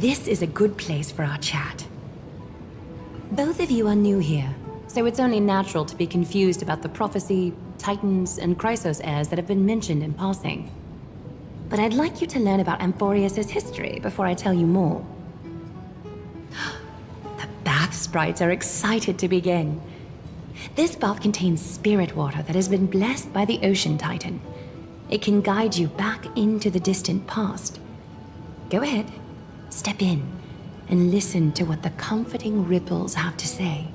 This is a good place for our chat. Both of you are new here, so it's only natural to be confused about the prophecy, titans, and Chrysos heirs that have been mentioned in passing. But I'd like you to learn about Amphorius' history before I tell you more. The bath sprites are excited to begin. This bath contains spirit water that has been blessed by the Ocean Titan. It can guide you back into the distant past. Go ahead, step in, and listen to what the comforting ripples have to say.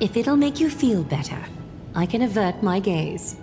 If it'll make you feel better, I can avert my gaze.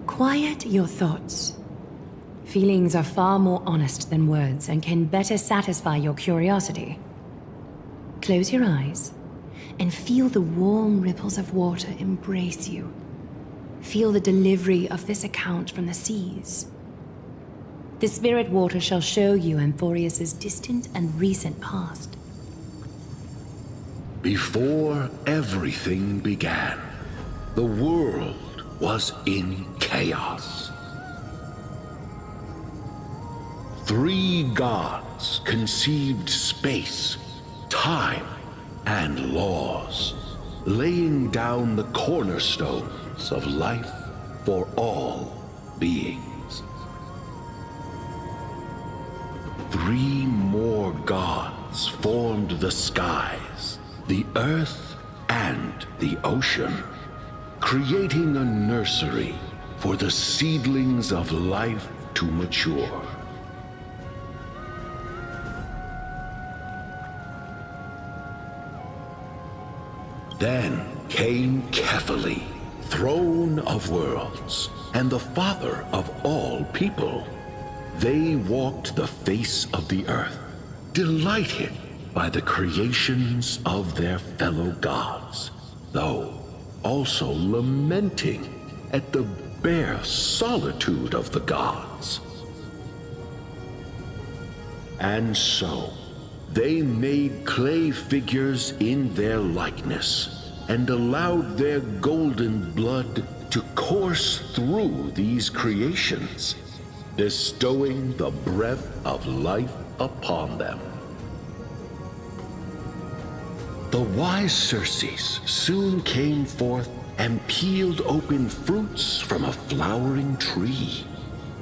Quiet your thoughts. Feelings are far more honest than words and can better satisfy your curiosity. Close your eyes and feel the warm ripples of water embrace you. Feel the delivery of this account from the seas. The spirit water shall show you Amphorius' distant and recent past. Before everything began, the world was in chaos. 3 gods conceived space, time, and laws, laying down the cornerstones of life for all beings. 3 more gods formed the skies, the earth, and the ocean, creating a nursery for the seedlings of life to mature. Then came Kephali, throne of worlds, and the father of all people. They walked the face of the earth, delighted by the creations of their fellow gods, though also lamenting at the bare solitude of the gods. And so, they made clay figures in their likeness, and allowed their golden blood to course through these creations, bestowing the breath of life upon them. The wise Circes soon came forth and peeled open fruits from a flowering tree,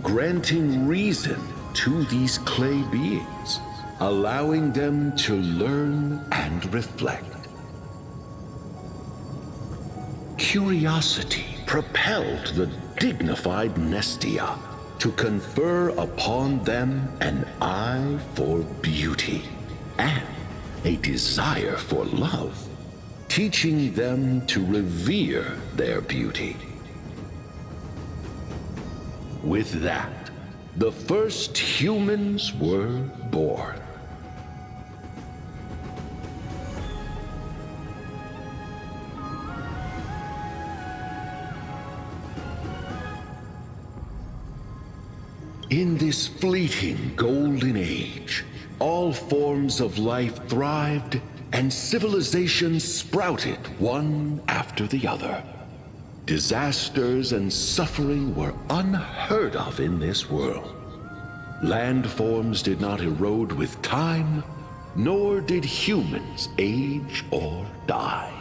granting reason to these clay beings, allowing them to learn and reflect. Curiosity propelled the dignified Nestia to confer upon them an eye for beauty and a desire for love, teaching them to revere their beauty. With that, the first humans were born. In this fleeting golden age, all forms of life thrived and civilizations sprouted one after the other. Disasters and suffering were unheard of in this world. Landforms did not erode with time, nor did humans age or die.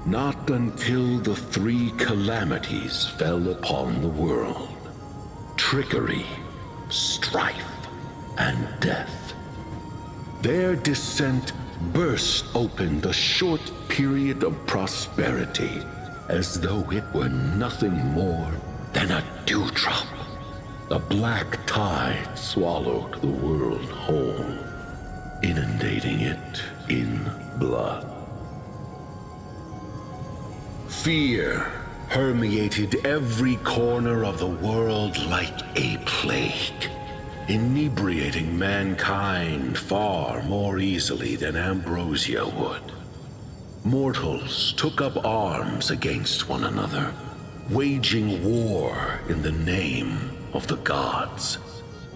Not until the three calamities fell upon the world: trickery, strife, and death. Their descent burst open the short period of prosperity as though it were nothing more than a dewdrop. A black tide swallowed the world whole, inundating it in blood. Fear permeated every corner of the world like a plague, inebriating mankind far more easily than ambrosia would. Mortals took up arms against one another, waging war in the name of the gods,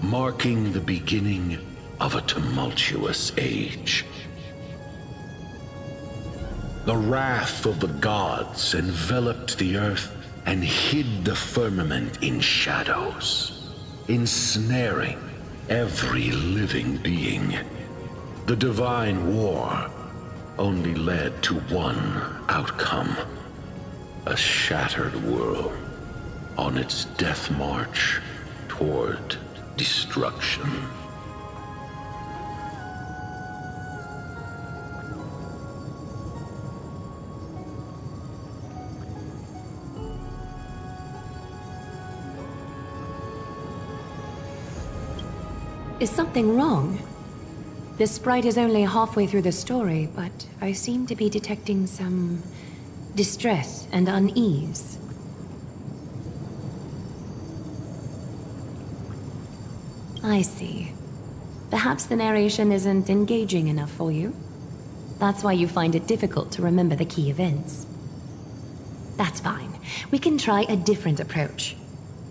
marking the beginning of a tumultuous age. The wrath of the gods enveloped the earth and hid the firmament in shadows, ensnaring every living being. The divine war only led to one outcome: a shattered world on its death march toward destruction. Is something wrong? This sprite is only halfway through the story, but I seem to be detecting some distress and unease. I see. Perhaps the narration isn't engaging enough for you. That's why you find it difficult to remember the key events. That's fine. We can try a different approach.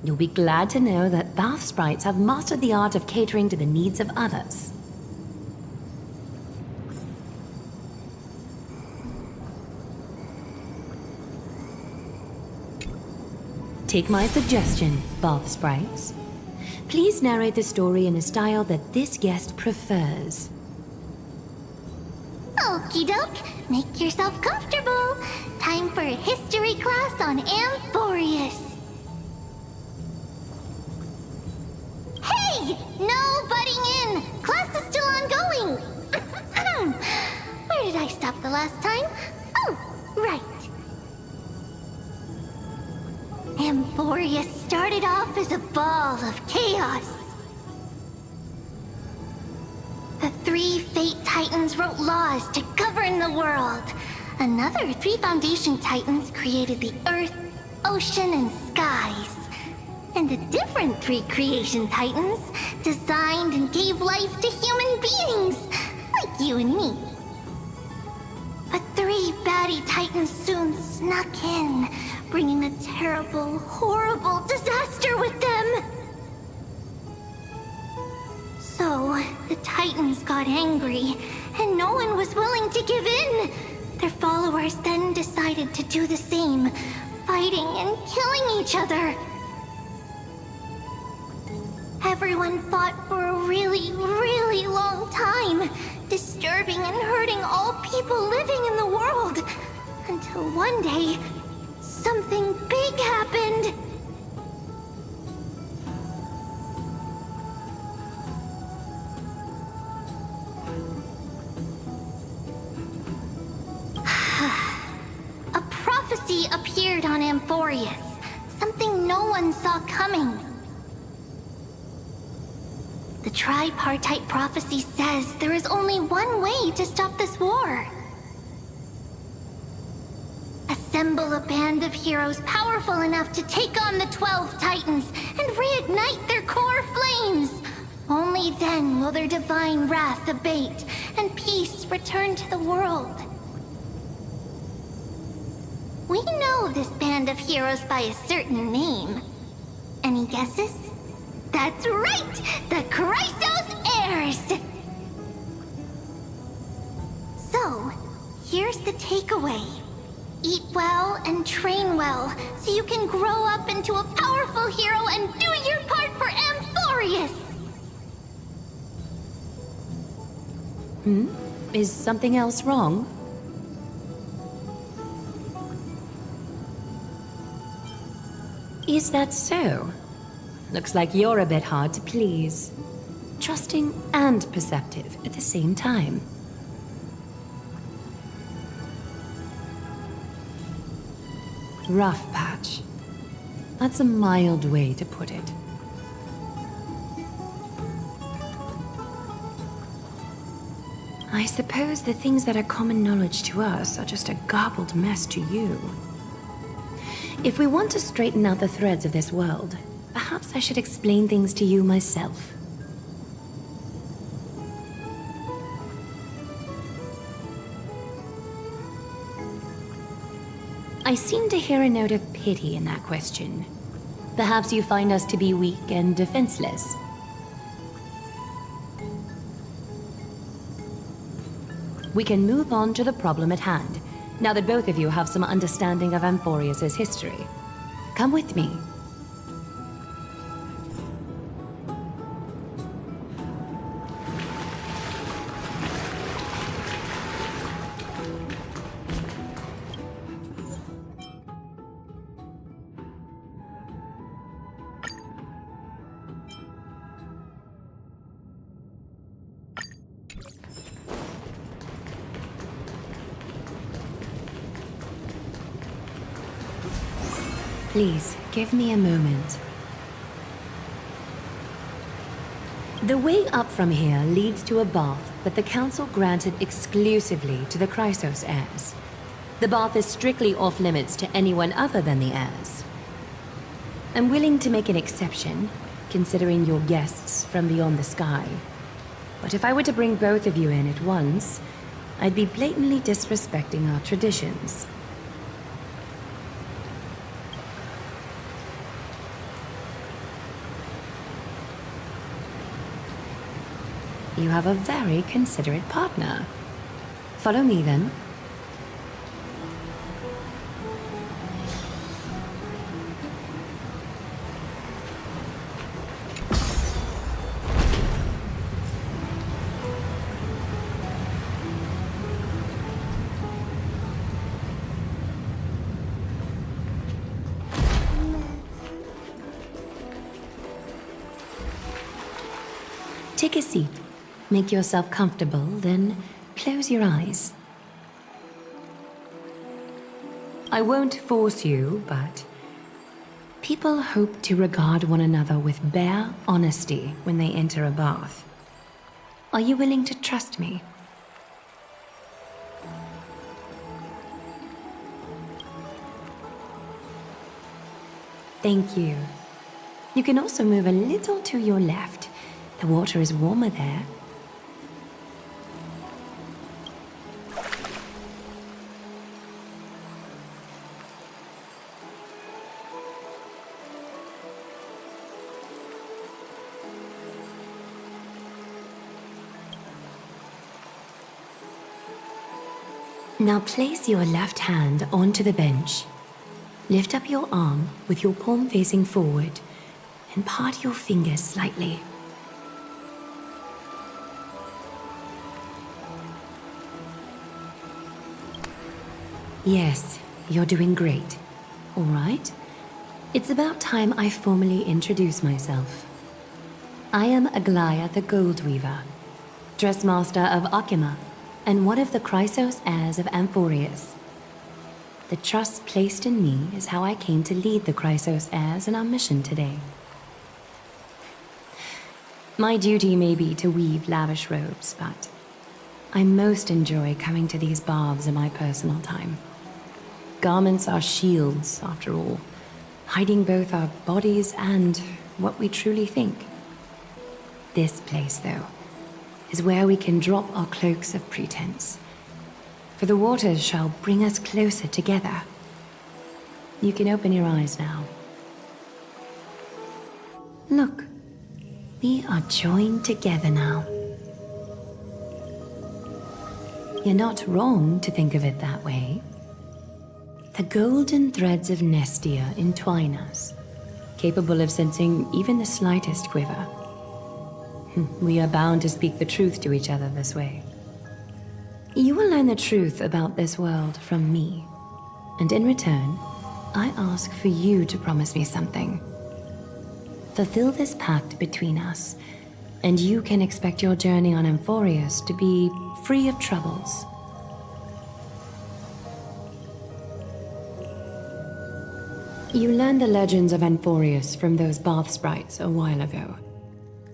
You'll be glad to know that bath sprites have mastered the art of catering to the needs of others. Take my suggestion, bath sprites. Please narrate the story in a style that this guest prefers. Okie doke, make yourself comfortable. Time for a history class on Amphorius. Hey! No butting in! Class is still ongoing! Where did I stop the last time? Oh, right. Amphorius started off as a ball of chaos. The three Fate Titans wrote laws to govern the world. Another three Foundation Titans created the Earth, Ocean, and Skies. And the different three Creation Titans designed and gave life to human beings, like you and me. But three baddie Titans soon snuck in, bringing a terrible, horrible disaster with them. So, the Titans got angry, and no one was willing to give in. Their followers then decided to do the same, fighting and killing each other. Everyone fought for a really, really long time, disturbing and hurting all people living in the world, until one day, something big happened. A prophecy appeared on Amphorius, something no one saw coming. The tripartite prophecy says there is only one way to stop this war. Assemble a band of heroes powerful enough to take on the 12 Titans and reignite their core flames. Only then will their divine wrath abate and peace return to the world. We know this band of heroes by a certain name. Any guesses? That's right! The Chrysos Heirs! So, here's the takeaway. Eat well and train well, so you can grow up into a powerful hero and do your part for Amphorius! Is something else wrong? Is that so? Looks like you're a bit hard to please. Trusting and perceptive at the same time. Rough patch. That's a mild way to put it. I suppose the things that are common knowledge to us are just a garbled mess to you. If we want to straighten out the threads of this world, perhaps I should explain things to you myself. I seem to hear a note of pity in that question. Perhaps you find us to be weak and defenseless. We can move on to the problem at hand, now that both of you have some understanding of Amphorius' history. Come with me. Please, give me a moment. The way up from here leads to a bath that the Council granted exclusively to the Chrysos heirs. The bath is strictly off-limits to anyone other than the heirs. I'm willing to make an exception, considering you're guests from beyond the sky. But if I were to bring both of you in at once, I'd be blatantly disrespecting our traditions. You have a very considerate partner. Follow me, then. Take a seat. Make yourself comfortable, then close your eyes. I won't force you, but people hope to regard one another with bare honesty when they enter a bath. Are you willing to trust me? Thank you. You can also move a little to your left. The water is warmer there. Now place your left hand onto the bench. Lift up your arm with your palm facing forward and part your fingers slightly. Yes, you're doing great. All right. It's about time I formally introduce myself. I am Aglaya the Gold Weaver, Dressmaster of Akima, and one of the Chrysos heirs of Amphorius. The trust placed in me is how I came to lead the Chrysos heirs in our mission today. My duty may be to weave lavish robes, but I most enjoy coming to these baths in my personal time. Garments are shields, after all, hiding both our bodies and what we truly think. This place, though, is where we can drop our cloaks of pretense, for the waters shall bring us closer together. You can open your eyes now. Look, we are joined together now. You're not wrong to think of it that way. The golden threads of Nestia entwine us, capable of sensing even the slightest quiver. We are bound to speak the truth to each other this way. You will learn the truth about this world from me. And in return, I ask for you to promise me something. Fulfill this pact between us, and you can expect your journey on Amphorius to be free of troubles. You learned the legends of Amphorius from those bath sprites a while ago.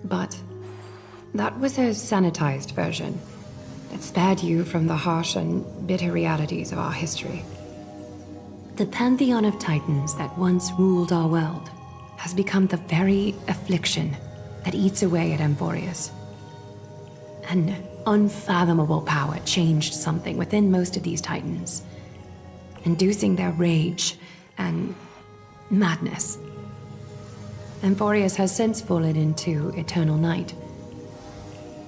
But that was a sanitized version that spared you from the harsh and bitter realities of our history. The pantheon of titans that once ruled our world has become the very affliction that eats away at Amphorius. An unfathomable power changed something within most of these titans, inducing their rage and madness. Amphorius has since fallen into eternal night,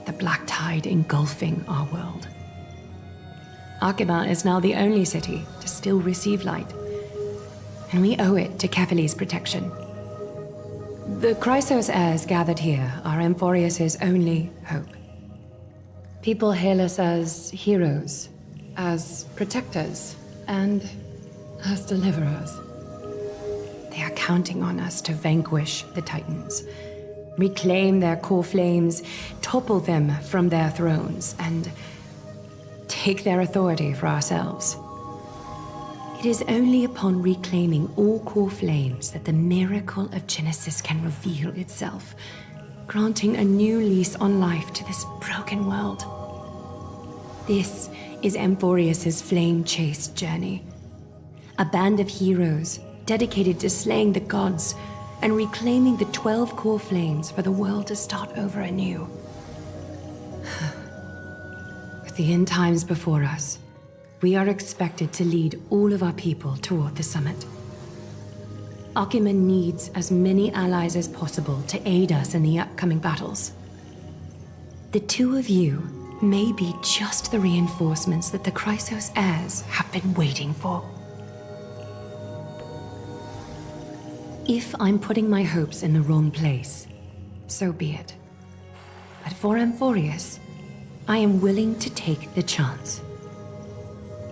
the black tide engulfing our world. Arkhima is now the only city to still receive light, and we owe it to Kefali's protection. The Chrysos heirs gathered here are Amphorius' only hope. People hail us as heroes, as protectors, and as deliverers. They are counting on us to vanquish the Titans, reclaim their core flames, topple them from their thrones, and take their authority for ourselves. It is only upon reclaiming all core flames that the miracle of Genesis can reveal itself, granting a new lease on life to this broken world. This is Amphorius' flame-chased journey. A band of heroes dedicated to slaying the gods and reclaiming the 12 core flames for the world to start over anew. With the end times before us, we are expected to lead all of our people toward the summit. Arkhima needs as many allies as possible to aid us in the upcoming battles. The two of you may be just the reinforcements that the Chrysos heirs have been waiting for. If I'm putting my hopes in the wrong place, so be it. But for Amphorius, I am willing to take the chance.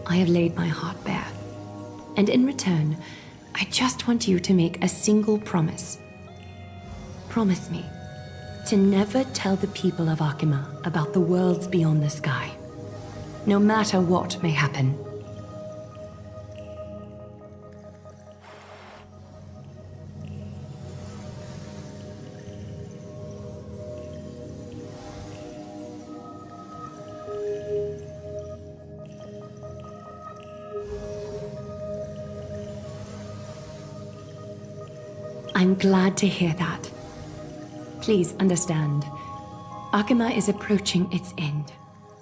I have laid my heart bare, and in return, I just want you to make a single promise. Promise me to never tell the people of Arkhima about the worlds beyond the sky, no matter what may happen. I'm glad to hear that. Please understand, Arkhima is approaching its end,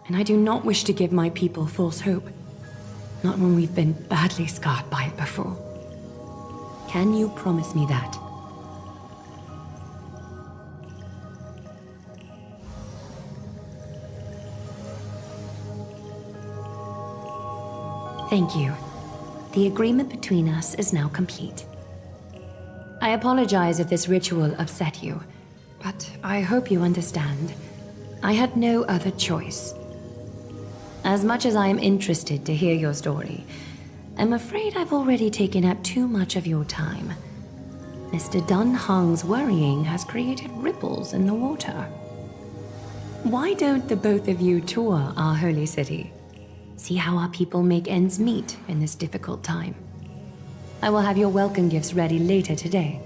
and I do not wish to give my people false hope. Not when we've been badly scarred by it before. Can you promise me that? Thank you. The agreement between us is now complete. I apologize if this ritual upset you, but I hope you understand. I had no other choice. As much as I am interested to hear your story, I'm afraid I've already taken up too much of your time. Mr. Dunhang's worrying has created ripples in the water. Why don't the both of you tour our holy city? See how our people make ends meet in this difficult time. I will have your welcome gifts ready later today.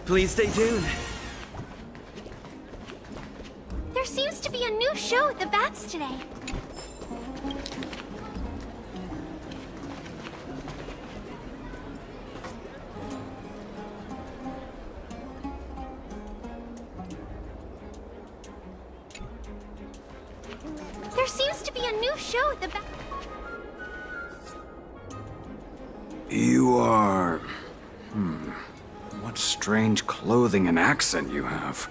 Please stay tuned. There seems to be a new show at the Bats today. There seems to be a new show at the Bats. You are... What strange clothing and accent you have.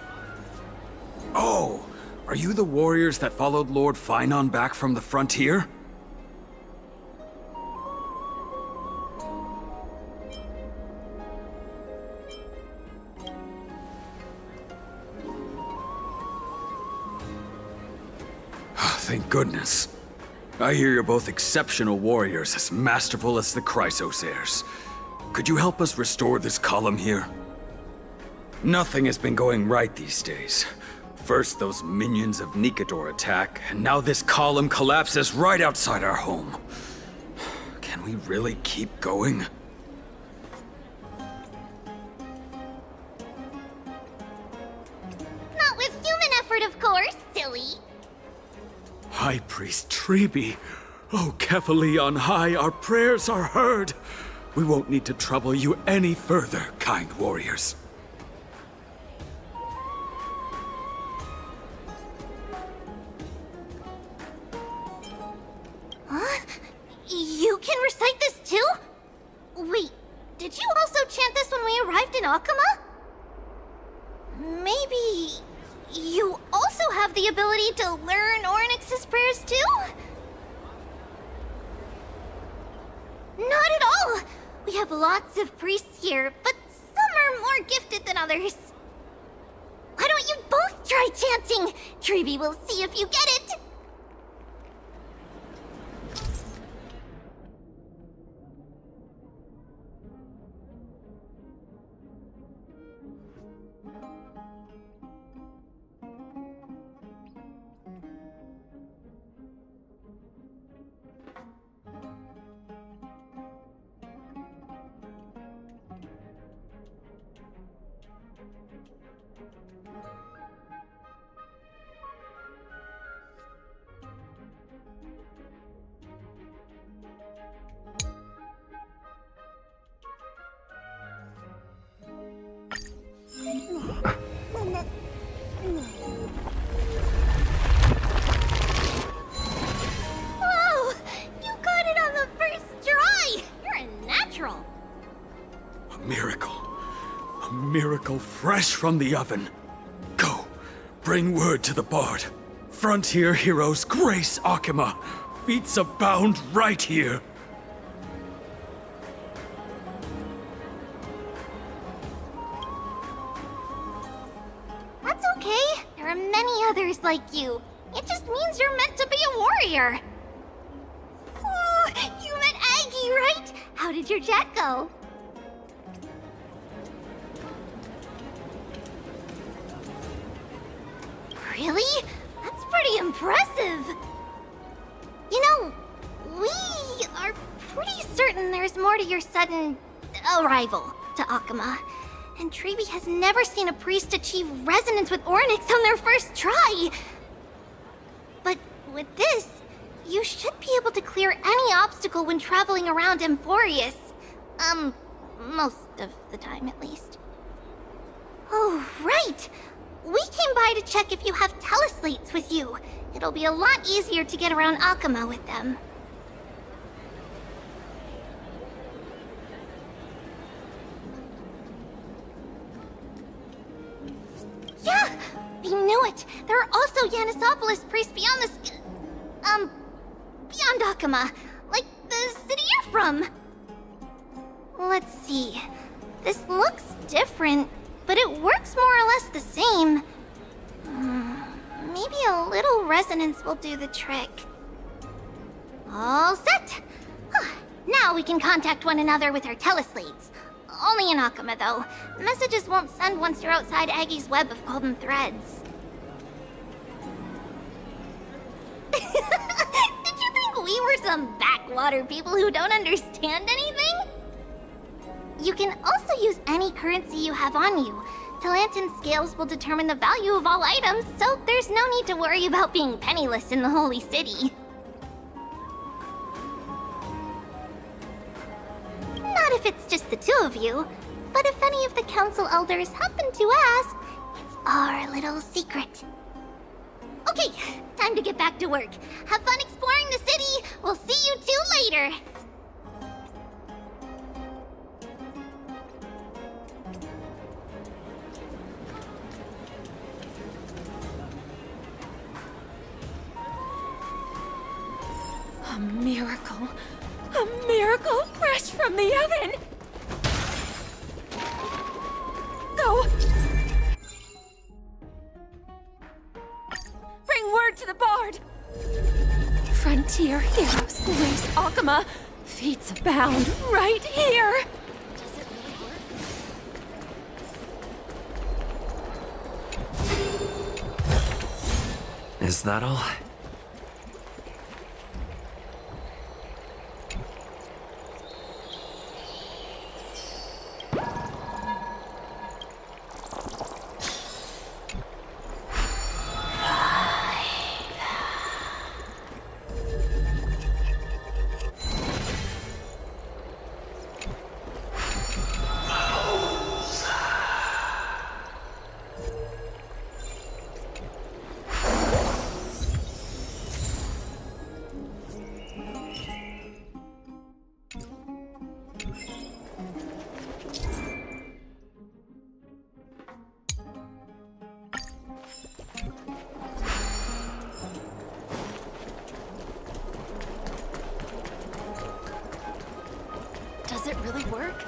Oh, are you the warriors that followed Lord Finon back from the frontier? Thank goodness. I hear you're both exceptional warriors, as masterful as the Chrysos heirs. Could you help us restore this column here? Nothing has been going right these days. First those minions of Nikador attack, and now this column collapses right outside our home. Can we really keep going? Not with human effort, of course, silly. High Priest Treeby. Oh, Kefali on high, our prayers are heard. We won't need to trouble you any further, kind warriors. Huh? You can recite this too? Wait, did you also chant this when we arrived in Akama? Maybe you also have the ability to learn Ornyx's prayers too? Not at all! We have lots of priests here, but some are more gifted than others. Why don't you both try chanting? Treeby will see if you get it. Whoa! You got it on the first try! You're a natural. A miracle. A miracle fresh from the oven. Go, bring word to the Bard. Frontier heroes grace Akama. Feats abound right here. That's okay. There are many others like you. It just means you're meant to be a warrior. Oh, you met Aggie, right? How did your chat go? Really? That's pretty impressive. You know, we are pretty certain there's more to your sudden arrival to Akama. And Treeby has never seen a priest achieve resonance with Ornyx on their first try. But with this, you should be able to clear any obstacle when traveling around Emphorius. Most of the time at least. Oh, right! We came by to check if you have teleslates with you. It'll be a lot easier to get around Akama with them. Yeah! I knew it! There are also Yanisopolis priests beyond the beyond Akama. Like the city you're from. Let's see. This looks different, but it works more or less the same. Maybe a little resonance will do the trick. All set! Now we can contact one another with our teleslates. Only in Akama, though. Messages won't send once you're outside Aggie's web of golden threads. Did you think we were some backwater people who don't understand anything? You can also use any currency you have on you. Talantan scales will determine the value of all items, so there's no need to worry about being penniless in the Holy City. Not if it's just the two of you, but if any of the council elders happen to ask, it's our little secret. Okay, time to get back to work. Have fun exploring the city. We'll see you two later. A miracle. A miracle fresh from the oven. Go. Bring word to the Bard. Frontier heroes grace Akama. Feats abound right here. Does it really work? Is that all? Does it really work?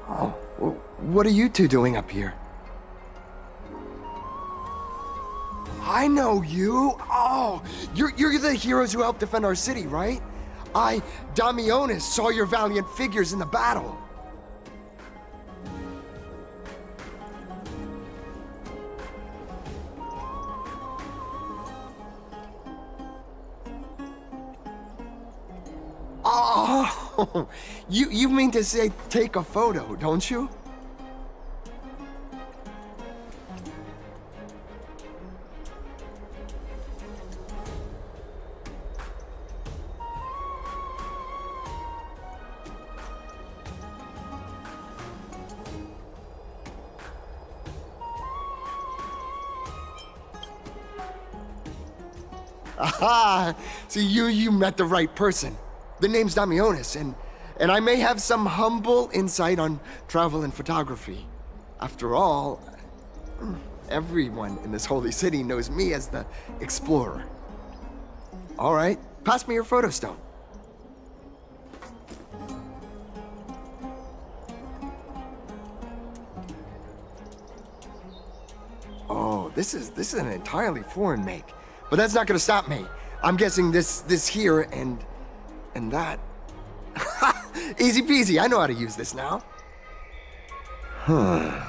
Oh, what are you two doing up here? I know you! Oh, you're the heroes who helped defend our city, right? Damionis, saw your valiant figures in the battle. Oh, you mean to say take a photo, don't you? Aha! So you met the right person. The name's Damionis, and I may have some humble insight on travel and photography. After all, everyone in this holy city knows me as the explorer. All right, pass me your photo stone. Oh, this is an entirely foreign make. But that's not gonna stop me. I'm guessing this here and that. Easy peasy, I know how to use this now. Huh.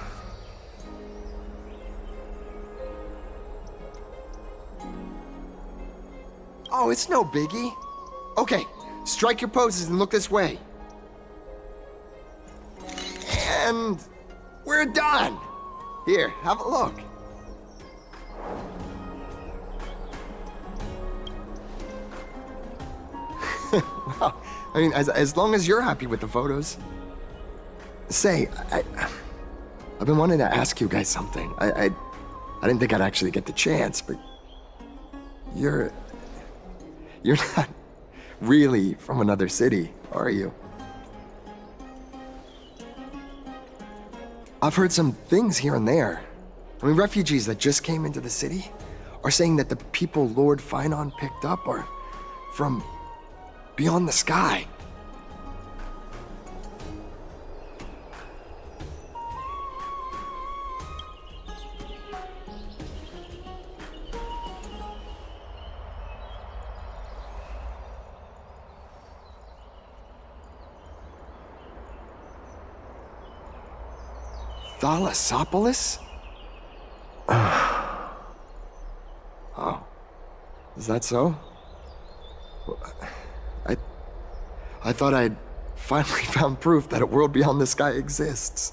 Oh, it's no biggie. Okay, strike your poses and look this way. And we're done. Here, have a look. Well, I mean, as long as you're happy with the photos. Say, I've been wanting to ask you guys something. I didn't think I'd actually get the chance, but you're not really from another city, are you? I've heard some things here and there. I mean, refugees that just came into the city are saying that the people Lord Finon picked up are from beyond the sky. Thalassopolis? Oh. Is that so? I thought I'd finally found proof that a world beyond the sky exists.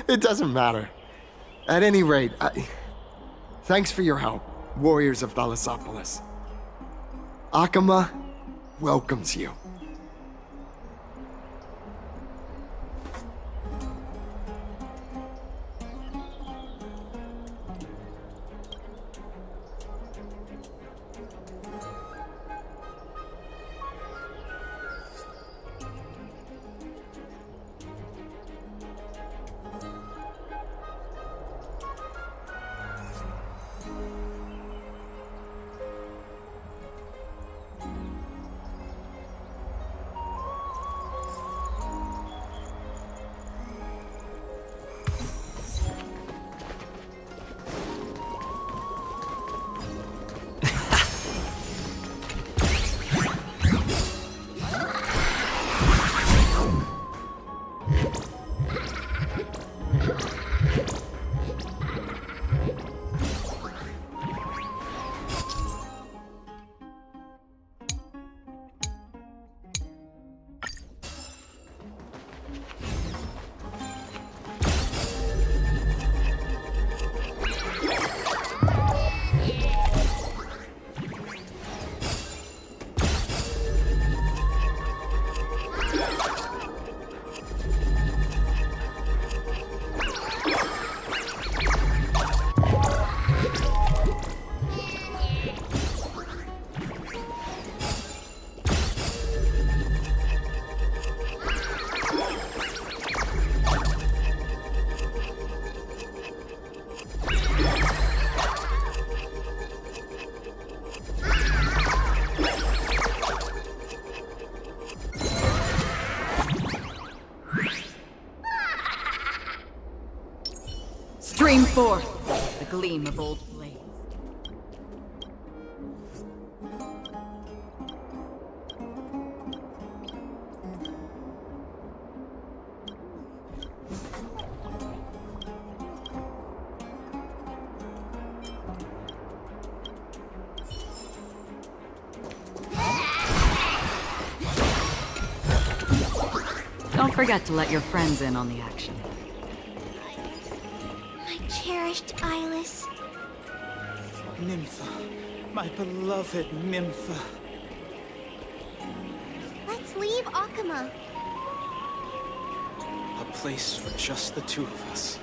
It doesn't matter. At any rate, thanks for your help, warriors of Thalassopolis. Akama welcomes you. Stream forth the gleam of old blades. Don't forget to let your friends in on the action. Cherished Eyeless. Nympha, my beloved Nympha. Let's leave Akama. A place for just the two of us.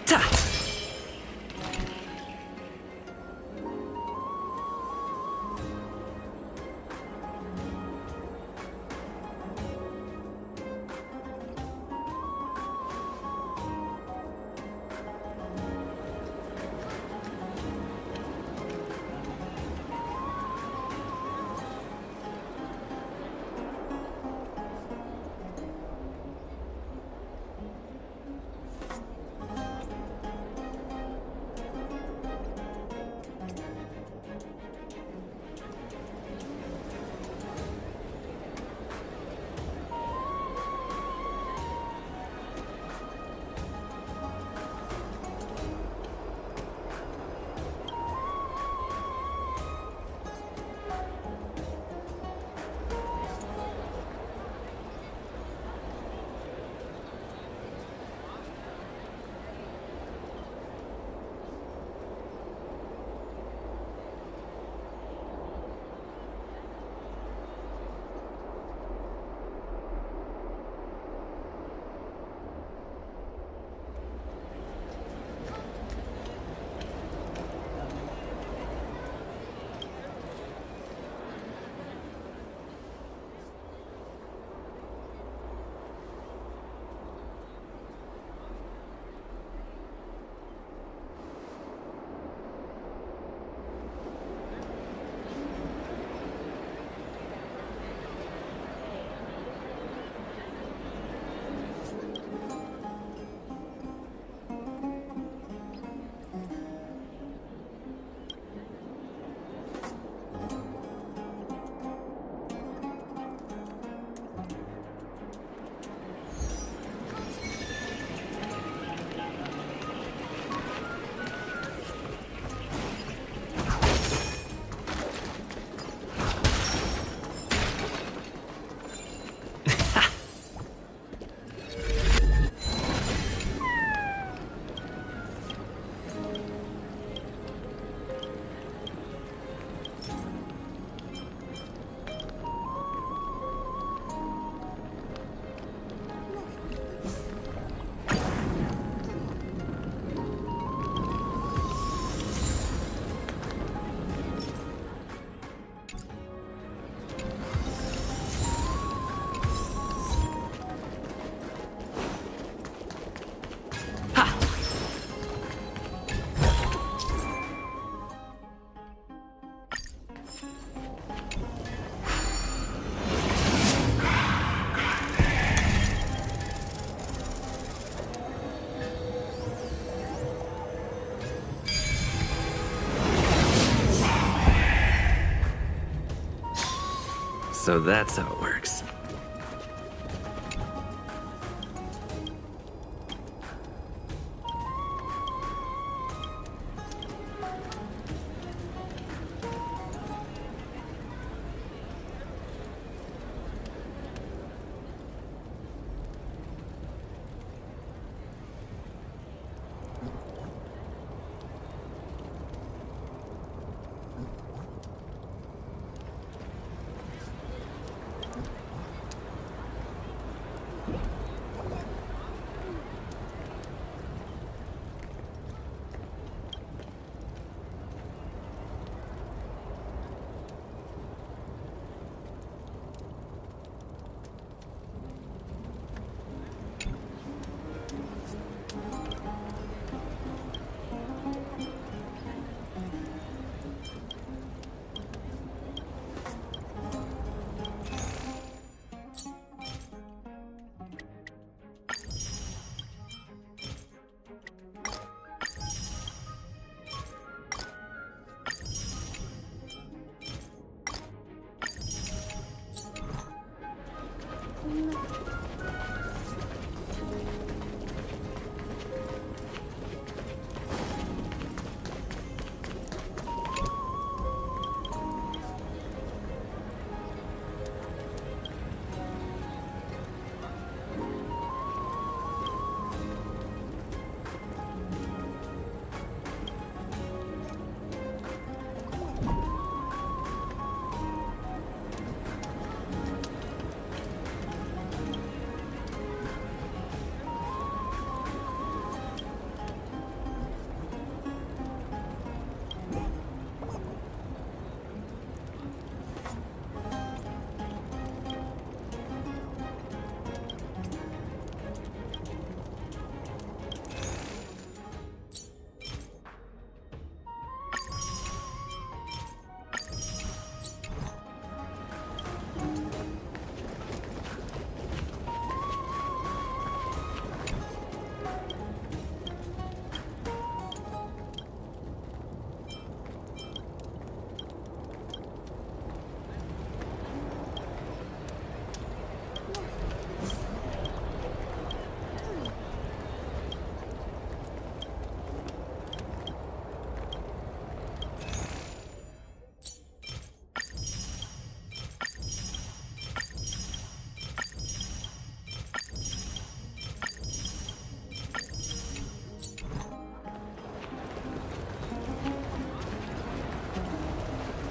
So that's how it works.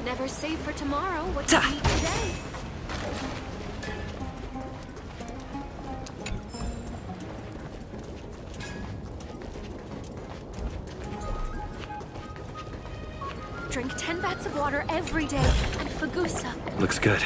Never save for tomorrow what you eat today. Drink 10 vats of water every day and Fagusa. Looks good.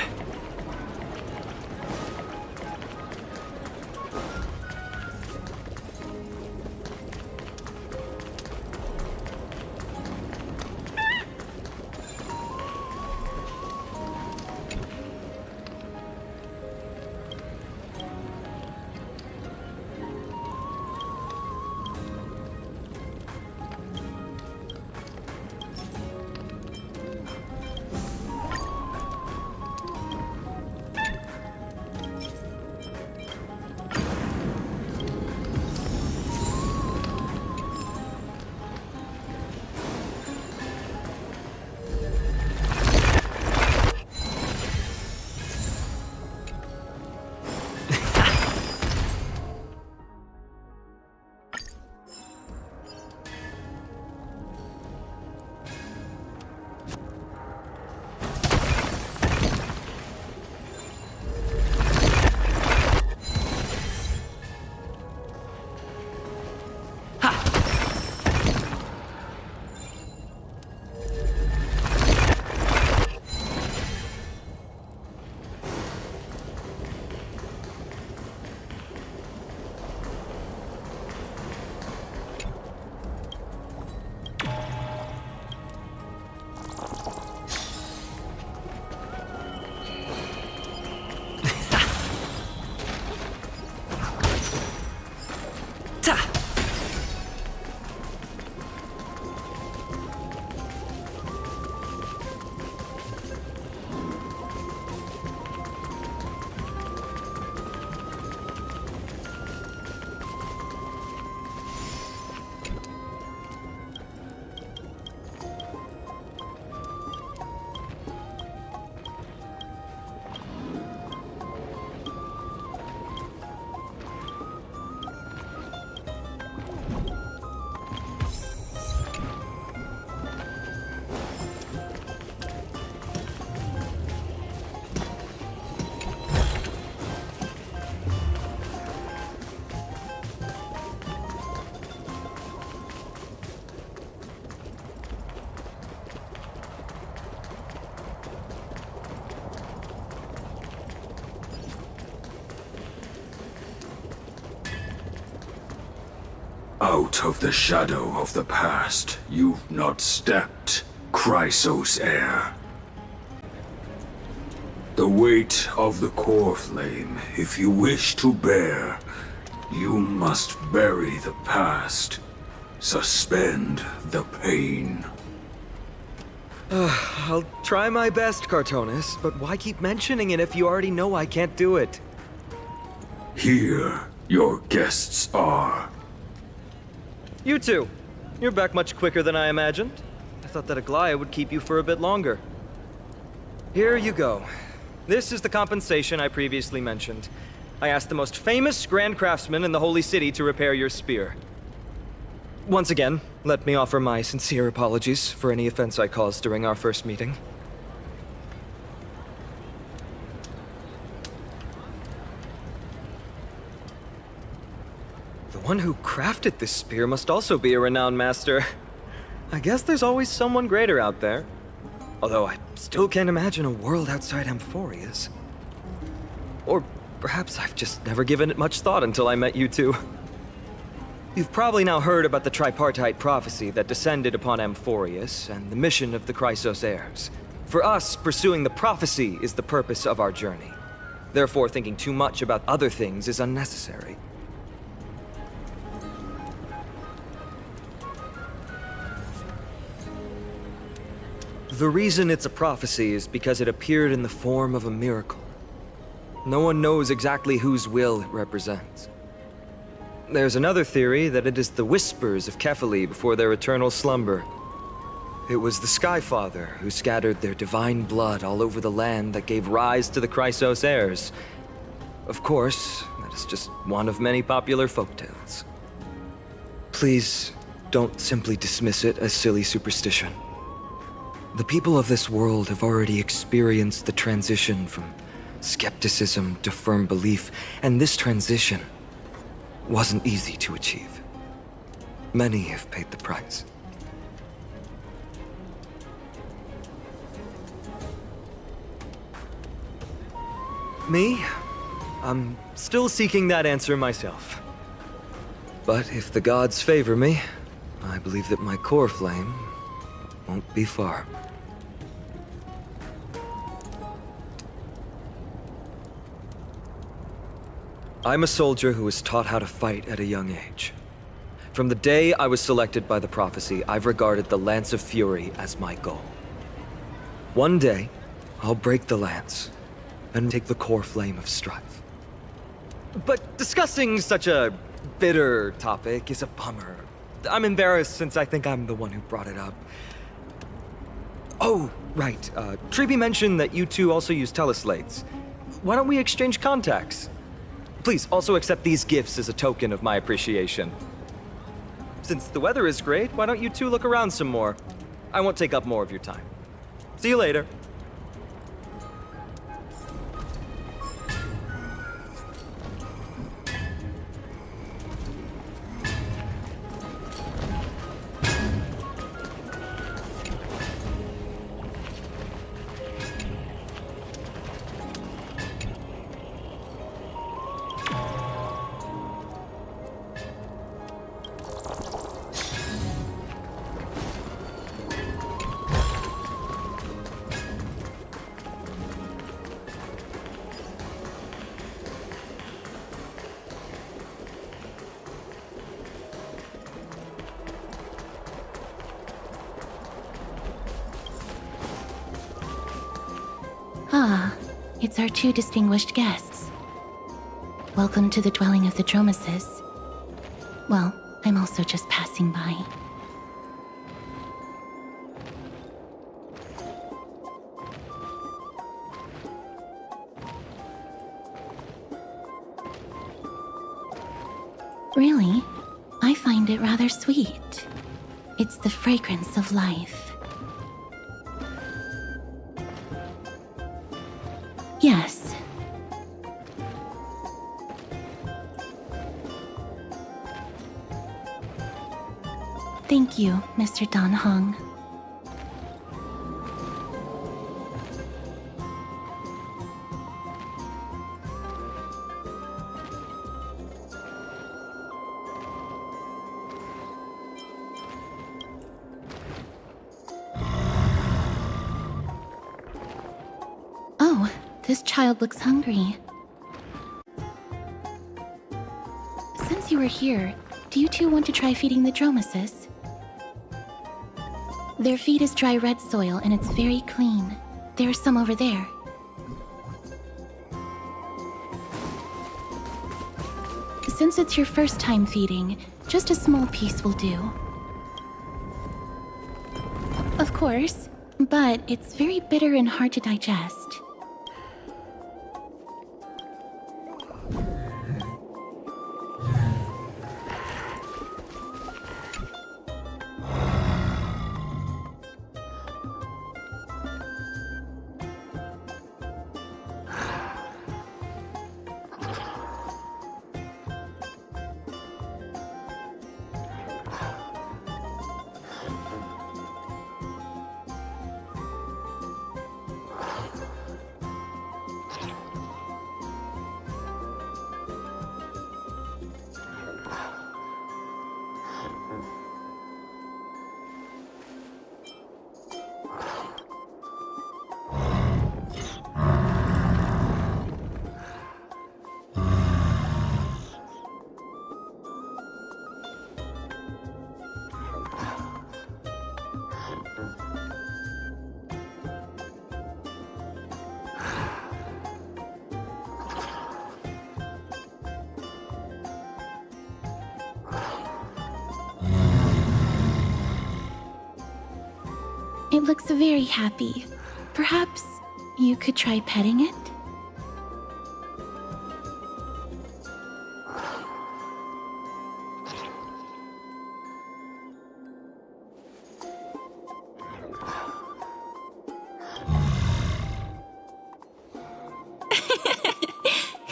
Out of the shadow of the past, you've not stepped, Chrysos heir. The weight of the core flame, if you wish to bear, you must bury the past. Suspend the pain. I'll try my best, Cartonis, but why keep mentioning it if you already know I can't do it? Here, your guests are. You two. You're back much quicker than I imagined. I thought that Aglaya would keep you for a bit longer. Here you go. This is the compensation I previously mentioned. I asked the most famous Grand Craftsman in the Holy City to repair your spear. Once again, let me offer my sincere apologies for any offense I caused during our first meeting. The one who crafted this spear must also be a renowned master. I guess there's always someone greater out there. Although I still can't imagine a world outside Amphorius. Or perhaps I've just never given it much thought until I met you two. You've probably now heard about the tripartite prophecy that descended upon Amphorius and the mission of the Chrysos heirs. For us, pursuing the prophecy is the purpose of our journey. Therefore, thinking too much about other things is unnecessary. The reason it's a prophecy is because it appeared in the form of a miracle. No one knows exactly whose will it represents. There's another theory that it is the whispers of Kefali before their eternal slumber. It was the Skyfather who scattered their divine blood all over the land that gave rise to the Chrysos heirs. Of course, that is just one of many popular folktales. Please, don't simply dismiss it as silly superstition. The people of this world have already experienced the transition from skepticism to firm belief, and this transition wasn't easy to achieve. Many have paid the price. Me? I'm still seeking that answer myself. But if the gods favor me, I believe that my core flame won't be far. I'm a soldier who was taught how to fight at a young age. From the day I was selected by the prophecy, I've regarded the Lance of Fury as my goal. One day, I'll break the lance and take the core flame of strife. But discussing such a bitter topic is a bummer. I'm embarrassed since I think I'm the one who brought it up. Oh, right. Treeby mentioned that you two also use teleslates. Why don't we exchange contacts? Please also accept these gifts as a token of my appreciation. Since the weather is great, why don't you two look around some more? I won't take up more of your time. See you later. Ah, it's our two distinguished guests. Welcome to the dwelling of the Dromeses. Well, I'm also just passing by. Really? I find it rather sweet. It's the fragrance of life. Yes. Thank you, Mr. Dan Hong. This child looks hungry. Since you are here, do you two want to try feeding the Dromesis? Their feed is dry red soil and it's very clean. There's some over there. Since it's your first time feeding, just a small piece will do. Of course, but it's very bitter and hard to digest. It looks very happy. Perhaps you could try petting it?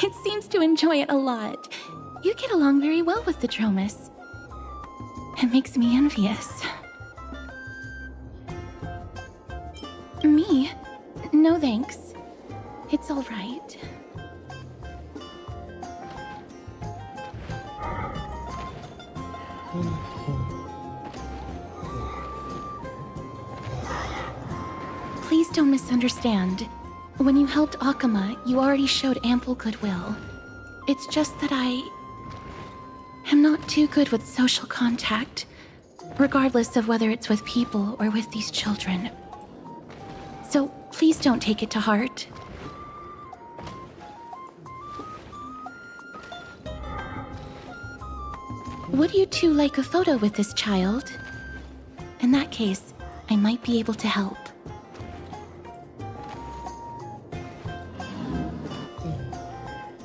It seems to enjoy it a lot. You get along very well with the Dromus. It makes me envious. Me? No thanks. It's all right. Please don't misunderstand. When you helped Akama, you already showed ample goodwill. It's just that I am not too good with social contact, regardless of whether it's with people or with these children. So please don't take it to heart. Would you two like a photo with this child? In that case, I might be able to help.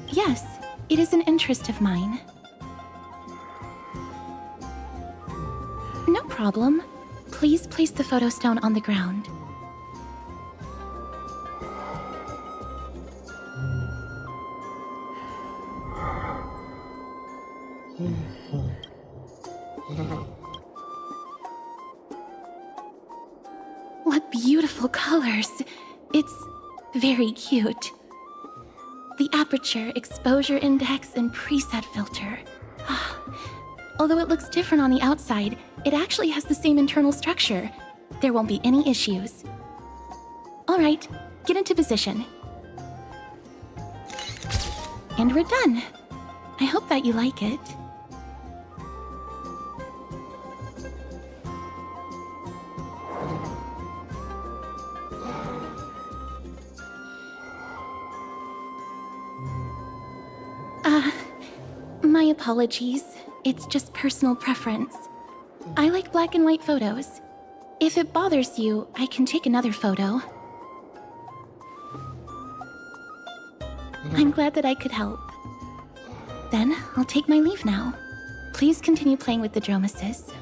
Yes, it is an interest of mine. No problem. Please place the photo stone on the ground. What beautiful colors! It's very cute. The aperture, exposure index, and preset filter. Although it looks different on the outside, it actually has the same internal structure. There won't be any issues. Alright, get into position. And we're done. I hope that you like it. My apologies. It's just personal preference. I like black and white photos. If it bothers you, I can take another photo. I'm glad that I could help. Then, I'll take my leave now. Please continue playing with the Dromesis.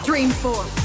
Stream forth